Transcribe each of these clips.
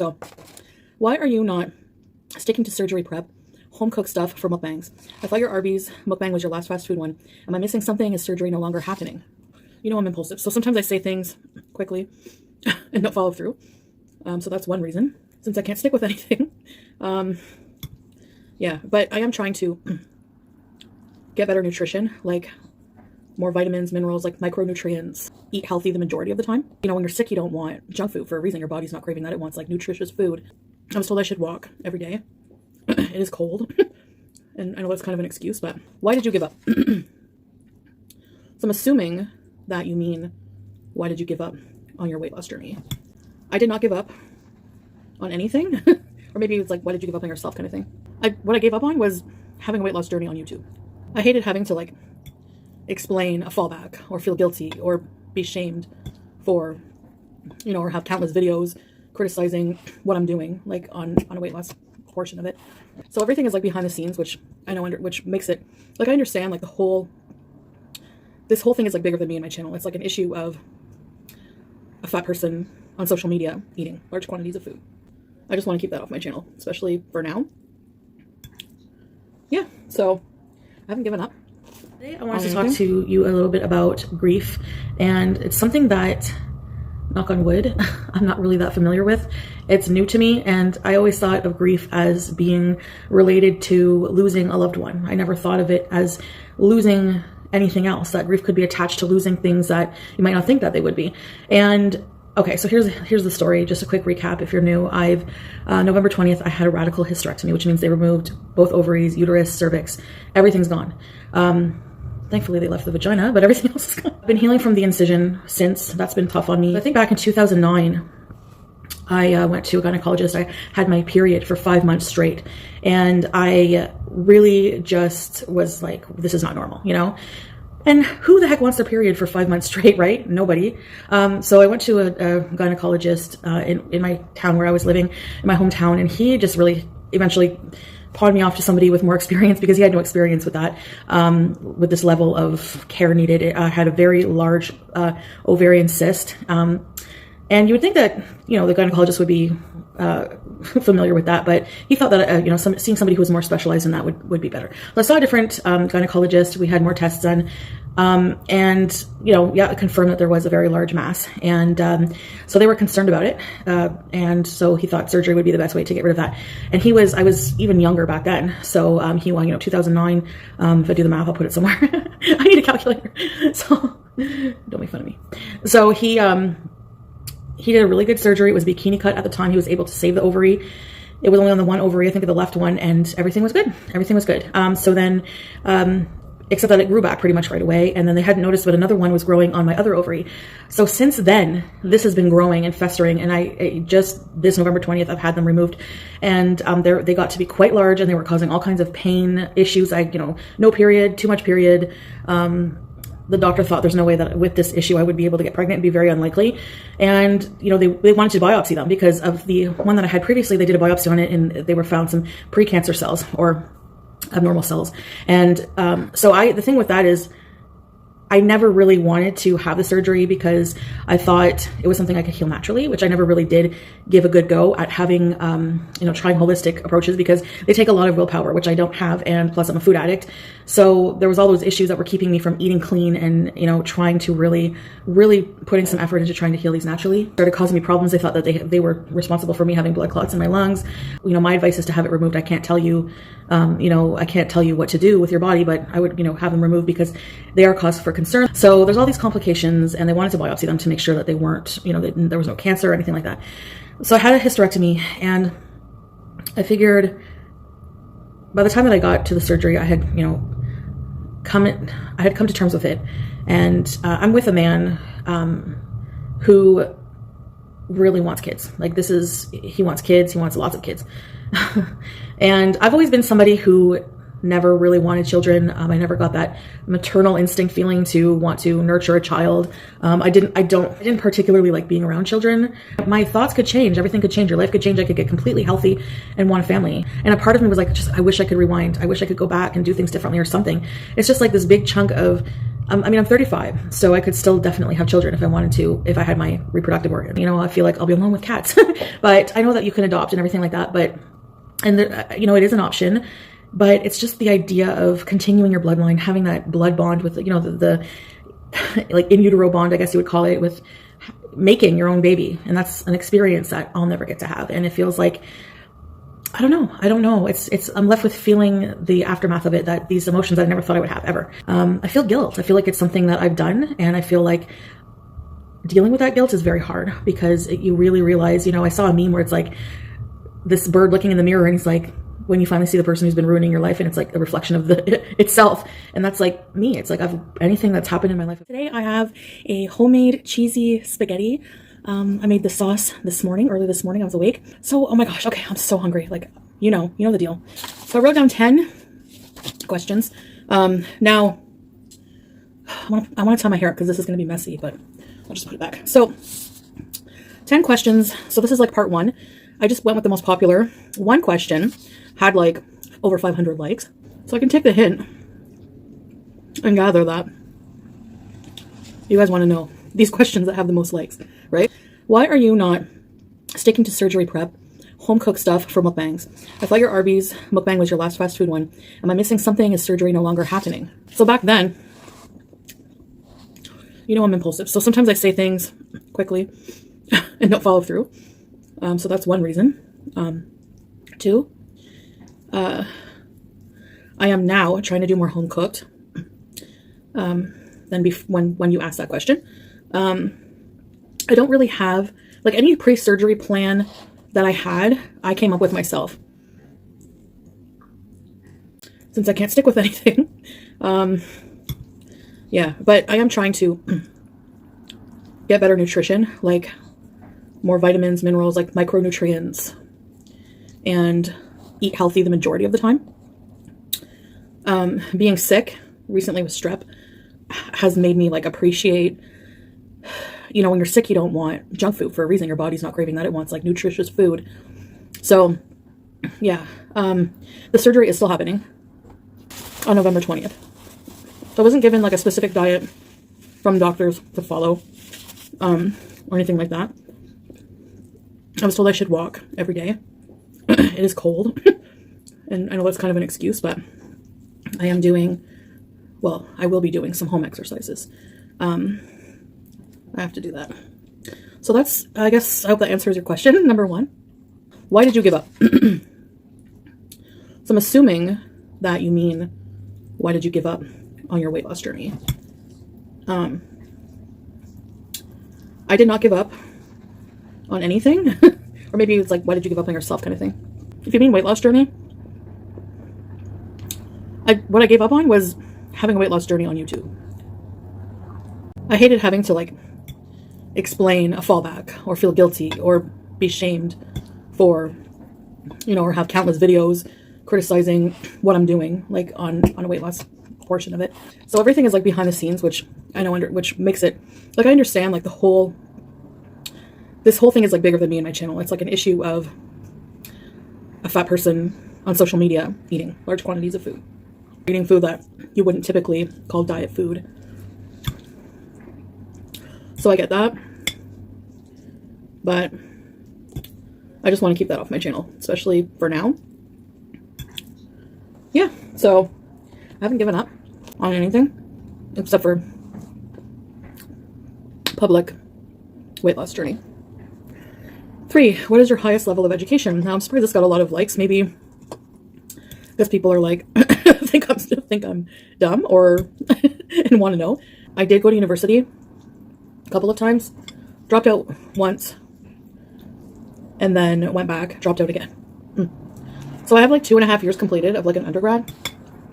So why are you not sticking to surgery prep, home cooked stuff for mukbangs? I thought your Arby's mukbang was your last fast food one. Am I missing something? Is surgery no longer happening? You know I'm impulsive, so sometimes I say things quickly and don't follow through. So that's one reason, since I can't stick with anything. Yeah, but I am trying to get better nutrition, like more vitamins, minerals, like micronutrients, eat healthy the majority of the time. You know, when you're sick, you don't want junk food for a reason. Your body's not craving that. It wants like nutritious food. I was told I should walk every day. It is cold. And I know that's kind of an excuse, but why did you give up? So I'm assuming that you mean, why did you give up on your weight loss journey? I did not give up on anything. Or maybe it's like, why did you give up on yourself kind of thing? What I gave up on was having a weight loss journey on YouTube. I hated having to like explain a fallback or feel guilty or be shamed for, you know, or have countless videos criticizing what I'm doing, like on a weight loss portion of it. So everything is like behind the scenes, which I know, which makes it like, I understand like this whole thing is like bigger than me and my channel. It's like an issue of a fat person on social media eating large quantities of food. I just want to keep that off my channel, especially for now. Yeah, so I haven't given up. Today I wanted to talk to you a little bit about grief, and it's something that, knock on wood, I'm not really that familiar with. It's new to me, and I always thought of grief as being related to losing a loved one. I never thought of it as losing anything else, that grief could be attached to losing things that you might not think that they would be. And okay, so here's the story. Just a quick recap if you're new. November 20th, I had a radical hysterectomy, which means they removed both ovaries, uterus, cervix. Everything's gone. Thankfully, they left the vagina, but everything else is gone. I've been healing from the incision since. That's been tough on me. I think back in 2009, I went to a gynecologist. I had my period for 5 months straight, and I really just was like, this is not normal, you know? And who the heck wants their period for 5 months straight, right? Nobody. So I went to a gynecologist in my town where I was living, in my hometown, and he just really eventually pawned me off to somebody with more experience, because he had no experience with that, with this level of care needed. I had a very large ovarian cyst. And you would think that, you know, the gynecologist would be familiar with that, but he thought that, you know, seeing somebody who was more specialized in that would be better. So I saw a different gynecologist. We had more tests done. And, you know, yeah, it confirmed that there was a very large mass. And so they were concerned about it. And so he thought surgery would be the best way to get rid of that. And I was even younger back then. So he won, you know, 2009. If I do the math, I'll put it somewhere. I need a calculator. So don't make fun of me. So he did a really good surgery. It was bikini cut at the time. He was able to save the ovary. It was only on the one ovary, I think, of the left one, and everything was good. Everything was good. So then, except that it grew back pretty much right away, and then they hadn't noticed, but another one was growing on my other ovary. So since then, this has been growing and festering, and just this November 20th, I've had them removed, and they got to be quite large, and they were causing all kinds of pain issues. You know, no period, too much period. The doctor thought there's no way that with this issue I would be able to get pregnant. It'd be very unlikely. And, you know, they wanted to biopsy them because of the one that I had previously. They did a biopsy on it, and they were found some precancer cells or abnormal cells. And so the thing with that is I never really wanted to have the surgery because I thought it was something I could heal naturally, which I never really did give a good go at having, you know, trying holistic approaches, because they take a lot of willpower, which I don't have. And plus I'm a food addict. So there was all those issues that were keeping me from eating clean and, you know, trying to really putting some effort into trying to heal these naturally. It started causing me problems. They thought that they were responsible for me having blood clots in my lungs. You know, my advice is to have it removed. I can't tell you, you know, I can't tell you what to do with your body, but I would, you know, have them removed because they are cause for concern. So there's all these complications, and they wanted to biopsy them to make sure that they weren't, you know, there was no cancer or anything like that. So I had a hysterectomy, and I figured by the time that I got to the surgery, I had, you know, come to terms with it. And I'm with a man who really wants kids. Like, he wants kids. He wants lots of kids. And I've always been somebody who never really wanted children. I never got that maternal instinct feeling to want to nurture a child. I didn't particularly like being around children. My thoughts could change. Everything could change. Your life could change. I could get completely healthy and want a family. And a part of me was like, I wish I could rewind. I wish I could go back and do things differently or something. It's just like this big chunk of I mean, I'm 35, so I could still definitely have children if I wanted to, if I had my reproductive organ. You know, I feel like I'll be alone with cats, but I know that you can adopt and everything like that. But, and there, you know, it is an option, but it's just the idea of continuing your bloodline, having that blood bond with, you know, the like in utero bond, I guess you would call it, with making your own baby. And that's an experience that I'll never get to have. And it feels like, I don't know. I'm left with feeling the aftermath of it, that these emotions I never thought I would have ever. I feel guilt. I feel like it's something that I've done. And I feel like dealing with that guilt is very hard, because you really realize, you know, I saw a meme where it's like this bird looking in the mirror, and it's like, when you finally see the person who's been ruining your life, and it's like a reflection of itself. And that's like me. It's like anything that's happened in my life. Today I have a homemade cheesy spaghetti. I made the sauce early this morning. I was awake. So, oh my gosh. Okay. I'm so hungry. Like, you know the deal. So I wrote down 10 questions. Now I want to tie my hair up because this is going to be messy, but I'll just put it back. So 10 questions. So this is like part 1. I just went with the most popular. One question had like over 500 likes. So I can take the hint and gather that you guys want to know these questions that have the most likes, right? Why are you not sticking to surgery prep, home cooked stuff for mukbangs? I thought your Arby's mukbang was your last fast food one. Am I missing something? Is surgery no longer happening? So back then, you know, I'm impulsive. So sometimes I say things quickly and don't follow through. So that's one reason. 2, I am now trying to do more home cooked than when you asked that question. I don't really have, like, any pre-surgery plan that I had, I came up with myself. Since I can't stick with anything. Yeah, but I am trying to get better nutrition, like more vitamins, minerals, like micronutrients, and eat healthy the majority of the time. Being sick recently with strep has made me like appreciate, you know, when you're sick, you don't want junk food for a reason. Your body's not craving that. It wants like nutritious food. So yeah, the surgery is still happening on November 20th. So I wasn't given like a specific diet from doctors to follow, or anything like that. I was told I should walk every day. It is cold. And I know that's kind of an excuse, but I am doing, well, I will be doing some home exercises. I have to do that. So that's, I guess, I hope that answers your question. Number 1, why did you give up? So I'm assuming that you mean, why did you give up on your weight loss journey? I did not give up on anything. Or maybe it's like, why did you give up on yourself kind of thing. If you mean weight loss journey, what I gave up on was having a weight loss journey on YouTube. I hated having to like explain a fallback or feel guilty or be shamed for, you know, or have countless videos criticizing what I'm doing, like on a weight loss portion of it. So everything is like behind the scenes, which I know which makes it like, I understand like this whole thing is like bigger than me and my channel. It's like an issue of a fat person on social media eating large quantities of food, eating food that you wouldn't typically call diet food. So I get that, but I just want to keep that off my channel, especially for now. Yeah, so I haven't given up on anything except for public weight loss journey. 3, what is your highest level of education? Now, I'm surprised this got a lot of likes. Maybe because people are like, think I'm dumb or and want to know. I did go to university a couple of times, dropped out once, and then went back, dropped out again. So I have like 2.5 years completed of like an undergrad,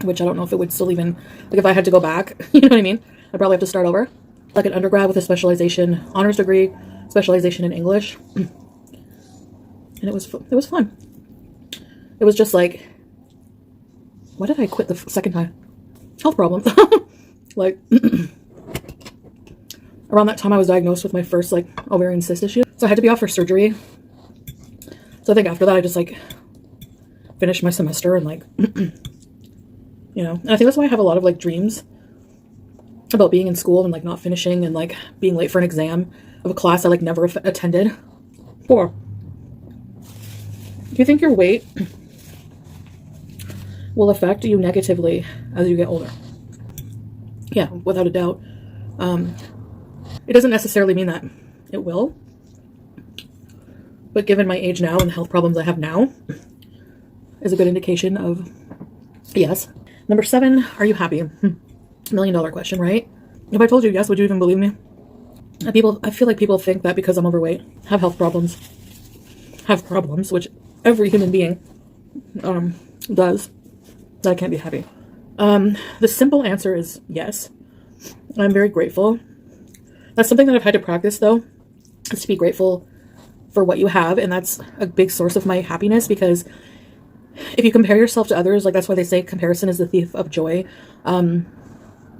which I don't know if it would still even, like if I had to go back, you know what I mean? I'd probably have to start over. Like an undergrad with a specialization, honors degree, specialization in English. And it was fun. It was just like, why did I quit the second time? Health problems. Like, around that time I was diagnosed with my first like ovarian cyst issue. So I had to be off for surgery. So I think after that I just like finished my semester and like, you know, and I think that's why I have a lot of like dreams about being in school and like not finishing and like being late for an exam of a class I like never attended. 4. Do you think your weight will affect you negatively as you get older? Yeah, without a doubt. It doesn't necessarily mean that it will, but given my age now and the health problems I have now is a good indication of yes. Number 7, are you happy? $1 million question, right? If I told you yes, would you even believe me? I feel like people think that because I'm overweight, have health problems, which every human being does, that I can't be happy. The simple answer is yes. I'm very grateful. That's something that I've had to practice, though, is to be grateful for what you have, and that's a big source of my happiness, because if you compare yourself to others, like that's why they say comparison is the thief of joy.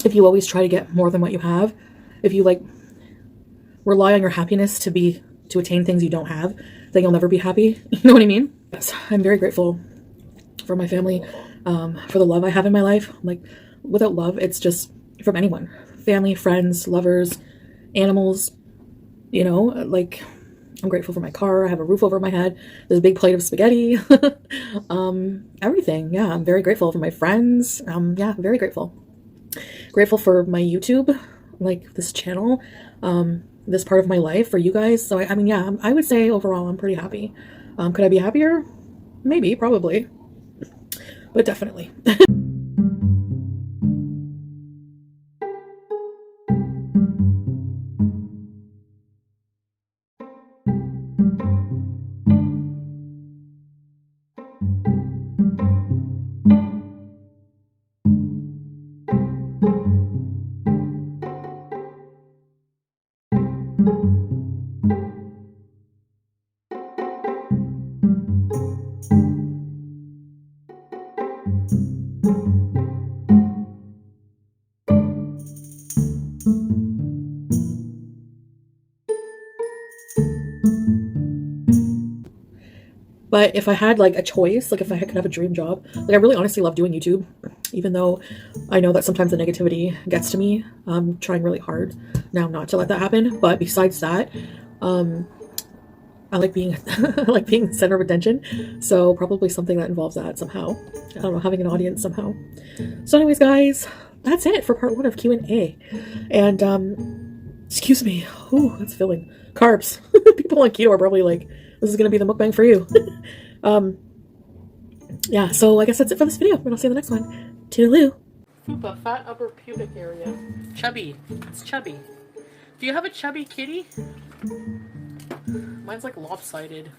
If you always try to get more than what you have, if you like rely on your happiness to attain things you don't have, then you'll never be happy. You know what I mean? Yes, I'm very grateful for my family, for the love I have in my life. Like, without love, it's just from anyone, family, friends, lovers, animals, you know, like I'm grateful for my car. I have a roof over my head. There's a big plate of spaghetti, everything. Yeah. I'm very grateful for my friends. Yeah, very grateful. Grateful for my YouTube, like this channel, this part of my life, for you guys. So I mean, yeah, I would say overall I'm pretty happy. Could I be happier? Maybe, probably, but definitely. But if I had like a choice, like if I could have a dream job, like I really honestly love doing YouTube, even though I know that sometimes the negativity gets to me. I'm trying really hard now not to let that happen. But besides that, I like being I like being center of attention. So probably something that involves that somehow. I don't know, having an audience somehow. So anyways, guys, that's it for part 1 of Q&A. And excuse me. Ooh, that's filling. Carbs. People on keto are probably like, this is going to be the mukbang for you. Yeah, so I guess that's it for this video. And I'll see you in the next one. Toodaloo. Fupa, fat upper pubic area. Chubby. It's chubby. Do you have a chubby kitty? Mine's like lopsided.